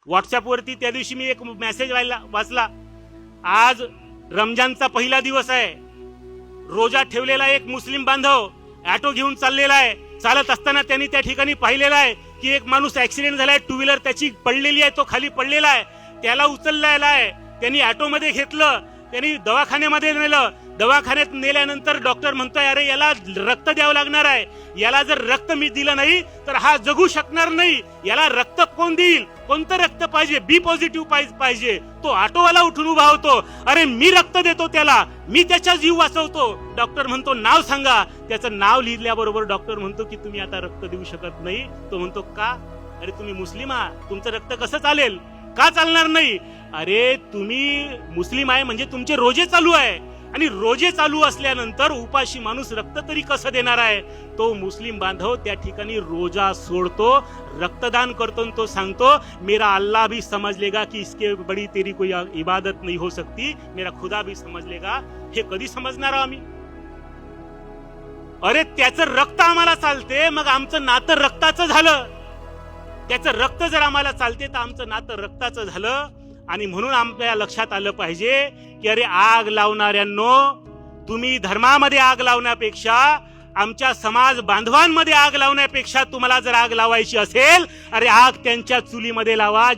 व्हॉट्सअपवरती त्या दिवशी मी एक मेसेज वाचला, आज रमजानचा पहिला दिवस आहे, रोजा ठेवलेला एक मुस्लिम बांधव ऑटो घेऊन चाललेला आहे. चालत असताना त्यांनी त्या ठिकाणी पाहिलेला आहे की एक माणूस ऍक्सिडेंट झालाय, टू व्हीलर त्याची पडलेली आहे, तो खाली पडलेला आहे. त्याला उचललेला आहे, त्यांनी ऑटोमध्ये घेतलं, त्यांनी दवाखान्यामध्ये नेलं. दवाखान्यात नेल्यानंतर डॉक्टर म्हणतोय अरे याला रक्त द्यावं लागणार आहे, याला जर रक्त मी दिलं नाही तर हा जगू शकणार नाही. याला रक्त कोण देईल, कोणतं रक्त पाहिजे, बी पॉझिटिव्ह पाहिजे. तो ऑटोवाला उठून उभा होतो, अरे मी रक्त देतो त्याला, मी त्याचा जीव वाचवतो. डॉक्टर म्हणतो नाव सांगा. त्याचं नाव लिहिल्याबरोबर डॉक्टर म्हणतो की तुम्ही आता रक्त देऊ शकत नाही. तो म्हणतो का? अरे तुम्ही मुस्लिम आहात, तुमचं रक्त कसं चालेल, का चालणार नाही? अरे तुम्ही मुस्लिम आहे म्हणजे तुमचे रोजे चालू आहे, आणि रोजे चालू असल्यानंतर उपाशी माणूस रक्त तरी कसं देणार आहे? तो मुस्लिम बांधव त्या ठिकाणी रोजा सोडतो, रक्तदान करतो. तो सांगतो मेरा अल्लाह भी समझ लेगा कि इसके बड़ी तेरी कोई इबादत नहीं हो सकती, मेरा खुदा भी समझ लेगा. हे कधी समजणार आम्ही? अरे त्याचं रक्त आम्हाला चालते, मग आमचं नातं रक्ताचं झालं. त्याचं रक्त जर आम्हाला चालते तर आमचं नातं रक्ताचं झालं. आणि म्हणून आपल्या लक्षात आलं पाहिजे की अरे आग लावणाऱ्यांनो, तुम्ही धर्मामध्ये आग लावण्यापेक्षा, आमच्या समाज बांधवांमध्ये आग लावण्यापेक्षा तुम्हाला जर आग लावायची असेल, अरे आग त्यांच्या चुलीमध्ये लावा.